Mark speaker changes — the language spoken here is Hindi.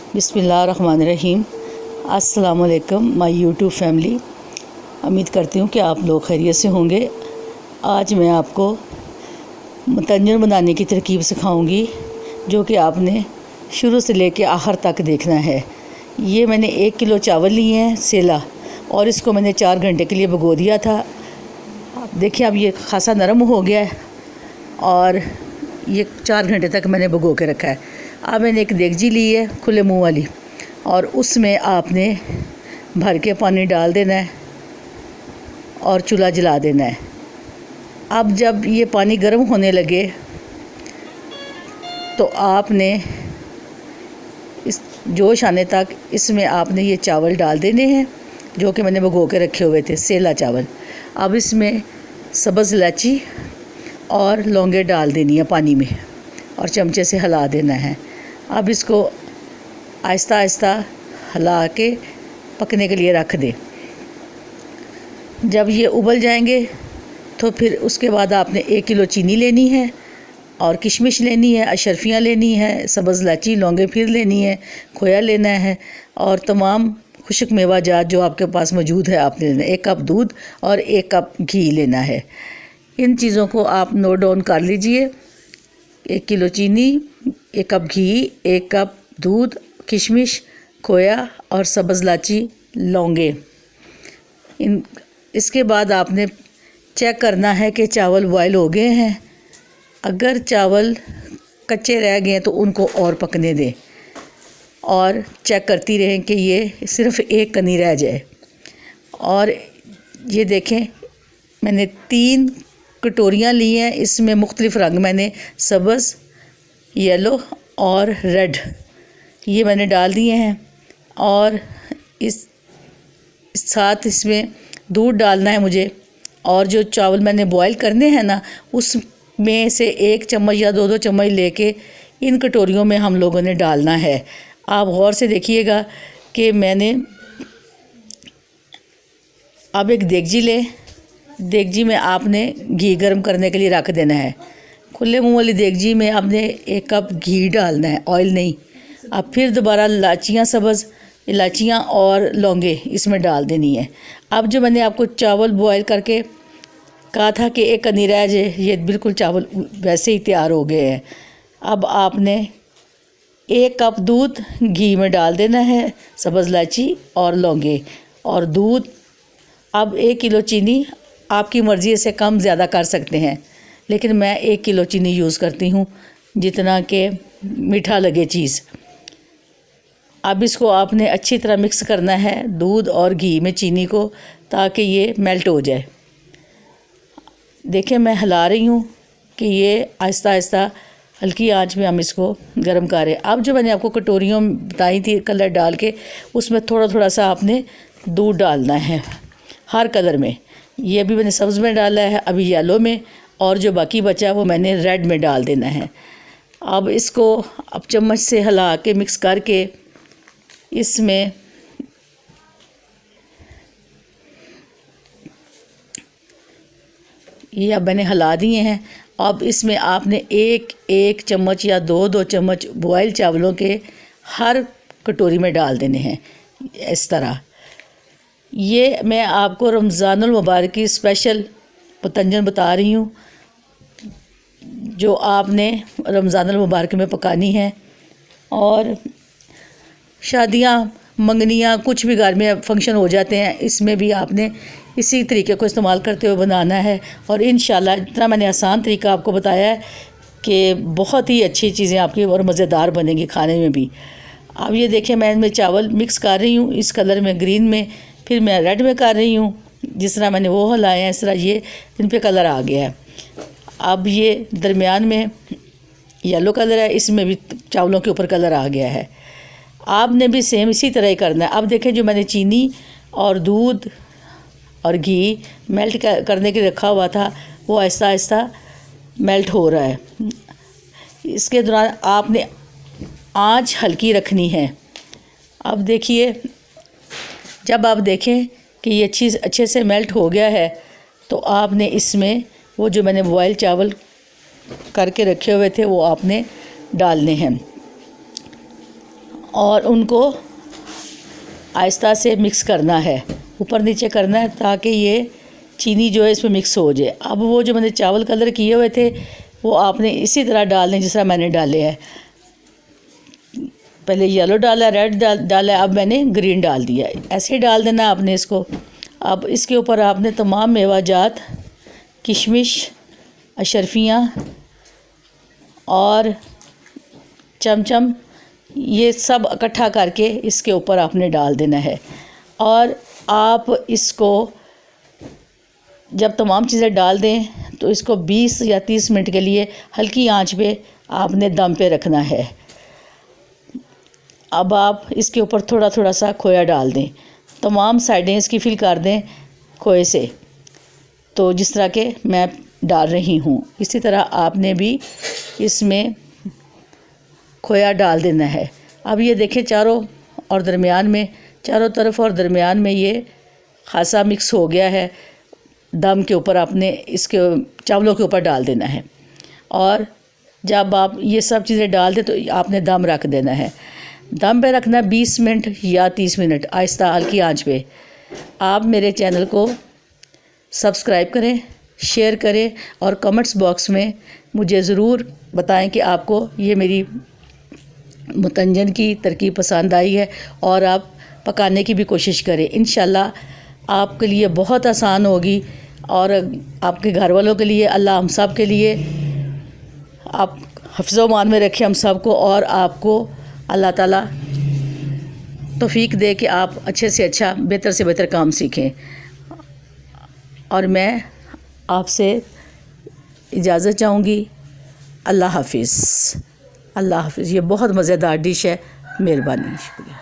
Speaker 1: बिस्मिल्लाहिर्रहमानिर्रहीम। अस्सलाम वालेकुम माय यूट्यूब फैमिली। उम्मीद करती हूँ कि आप लोग खैरियत से होंगे। आज मैं आपको मतंजन बनाने की तरकीब सिखाऊंगी, जो कि आपने शुरू से लेकर आखिर तक देखना है। ये मैंने 1 किलो चावल लिए हैं सेला, और इसको मैंने 4 घंटे के लिए भिगो दिया था। देखिए अब ये खासा नरम हो गया है और ये 4 घंटे तक मैंने भिगो के रखा है। अब मैंने एक देगची ली है खुले मुंह वाली, और उसमें आपने भर के पानी डाल देना है और चूल्हा जला देना है। अब जब ये पानी गर्म होने लगे तो आपने इस जोश आने तक इसमें आपने ये चावल डाल देने हैं, जो कि मैंने भिगो के रखे हुए थे सेला चावल। अब इसमें सब्ज़ इलायची और लौंगे डाल देनी है पानी में और चमचे से हिला देना है। अब इसको आहिस्ता आहिस्ता हिला के पकने के लिए रख दें। जब ये उबल जाएंगे तो फिर उसके बाद आपने 1 किलो चीनी लेनी है और किशमिश लेनी है, अशरफियाँ लेनी है, सब्ज़ इलायची, लौंगे फिर लेनी है, खोया लेना है और तमाम खुश्क मेवा जात जो आपके पास मौजूद है आपने लेना है। 1 कप दूध और 1 कप घी लेना है। इन चीज़ों को आप नोट डाउन कर लीजिए। 1 किलो चीनी, 1 कप घी, 1 कप दूध, किशमिश, खोया और सब्ज़ इलायची, लौंगे। इसके बाद आपने चेक करना है कि चावल बॉयल हो गए हैं। अगर चावल कच्चे रह गए हैं तो उनको और पकने दें और चेक करती रहें कि ये सिर्फ़ 1 कनी रह जाए। और ये देखें, मैंने 3 कटोरियाँ ली हैं। इसमें मुख्तलिफ़ रंग मैंने सब्ज़, येलो और रेड ये मैंने डाल दिए हैं। और इस साथ इसमें दूध डालना है मुझे, और जो चावल मैंने बॉयल करने हैं ना, उसमें से 1 चम्मच या 2-2 चम्मच लेके इन कटोरियों में हम लोगों ने डालना है। आप गौर से देखिएगा कि मैंने अब एक देगची ले, देगची में आपने घी गर्म करने के लिए रख देना है। खुले मुंह वाली देगची में आपने 1 कप घी डालना है, ऑयल नहीं। अब फिर दोबारा इलायचियाँ, सब्ज़ इलायचियाँ और लौंगे इसमें डाल देनी है। अब जो मैंने आपको चावल बॉयल करके कहा था कि 1 कनी रह जाए, ये बिल्कुल चावल वैसे ही तैयार हो गए हैं। अब आपने 1 कप दूध घी में डाल देना है, सब्ज़ इलायची और लौंगे और दूध। अब 1 किलो चीनी, आपकी मर्ज़ी से कम ज़्यादा कर सकते हैं, लेकिन मैं 1 किलो चीनी यूज़ करती हूँ, जितना कि मीठा लगे चीज़। अब इसको आपने अच्छी तरह मिक्स करना है दूध और घी में चीनी को, ताकि ये मेल्ट हो जाए। देखिए मैं हिला रही हूँ कि ये आहिस्ता आहिस्ता हल्की आंच में हम इसको गर्म करें। अब जो मैंने आपको कटोरियों में बताई थी कलर डाल के, उसमें थोड़ा थोड़ा सा आपने दूध डालना है हर कलर में। ये अभी मैंने सब्ज़ में डाला है, अभी येलो में, और जो बाकी बचा वो मैंने रेड में डाल देना है। अब इसको अब चम्मच से हिला के मिक्स करके इसमें ये अब मैंने हिला दिए हैं। अब इसमें आपने 1-1 चम्मच या 2-2 चम्मच बॉयल चावलों के हर कटोरी में डाल देने हैं इस तरह। ये मैं आपको रमज़ानुल मुबारक की स्पेशल पतंजन बता रही हूँ, जो आपने रमज़ानुल मुबारक में पकानी है। और शादियाँ, मंगनियाँ, कुछ भी घर में फंक्शन हो जाते हैं, इसमें भी आपने इसी तरीके को इस्तेमाल करते हुए बनाना है। और इंशाल्लाह इतना मैंने आसान तरीका आपको बताया है कि बहुत ही अच्छी चीज़ें आपकी और मज़ेदार बनेंगी खाने में भी। अब ये देखिए मैं इनमें चावल मिक्स कर रही हूँ, इस कलर में ग्रीन में, फिर मैं रेड में कर रही हूँ। जिस तरह मैंने वो हिलाए हैं इस तरह ये इन पे कलर आ गया है। अब ये दरमियान में येलो कलर है, इसमें भी चावलों के ऊपर कलर आ गया है। आपने भी सेम इसी तरह ही करना है। अब देखें जो मैंने चीनी और दूध और घी मेल्ट करने के रखा हुआ था, वो आहिस्ता आहिस्ता मेल्ट हो रहा है। इसके दौरान आपने आंच हल्की रखनी है। अब देखिए, जब आप देखें कि ये चीज़ अच्छे से मेल्ट हो गया है, तो आपने इसमें वो जो मैंने बॉयल चावल करके रखे हुए थे वो आपने डालने हैं। और उनको आहिस्ता से मिक्स करना है, ऊपर नीचे करना है ताकि ये चीनी जो है इसमें मिक्स हो जाए। अब वो जो मैंने चावल कलर किए हुए थे वो आपने इसी तरह डालने जिस तरह मैंने डाले हैं। पहले येलो डाला, रेड डाला, अब मैंने ग्रीन डाल दिया। ऐसे ही डाल देना आपने इसको। अब इसके ऊपर आपने तमाम मेवा जात, किशमिश, अशरफियाँ और चमचम, ये सब इकट्ठा करके इसके ऊपर आपने डाल देना है। और आप इसको जब तमाम चीज़ें डाल दें तो इसको 20 या 30 मिनट के लिए हल्की आंच पे आपने दम पे रखना है। अब आप इसके ऊपर थोड़ा थोड़ा सा खोया डाल दें, तमाम साइडें इसकी फिल कर दें खोए से, तो जिस तरह के मैं डाल रही हूँ इसी तरह आपने भी इसमें खोया डाल देना है। अब ये देखें चारों और दरमियान में, चारों तरफ और दरमियान में ये खासा मिक्स हो गया है। दम के ऊपर आपने इसके चावलों के ऊपर डाल देना है और जब आप ये सब चीज़ें डाल दें तो आपने दम रख देना है। दम पे रखना 20 मिनट या 30 मिनट आहिस्ता हल्की आंच पे। आप मेरे चैनल को सब्सक्राइब करें, शेयर करें और कमेंट्स बॉक्स में मुझे ज़रूर बताएं कि आपको ये मेरी मुतंजन की तरकीब पसंद आई है और आप पकाने की भी कोशिश करें। इंशाल्लाह आपके लिए बहुत आसान होगी और आपके घर वालों के लिए, अल्लाह हम सब के लिए आप हिफ्ज़-ओ-मान में रखें हम सब को, और आपको अल्लाह ताला तौफीक दे कि आप अच्छे से अच्छा, बेहतर से बेहतर काम सीखें। और मैं आपसे इजाज़त चाहूँगी। अल्लाह हाफ़िज़। अल्लाह हाफ़िज़। ये बहुत मज़ेदार डिश है। मेहरबानी, शुक्रिया।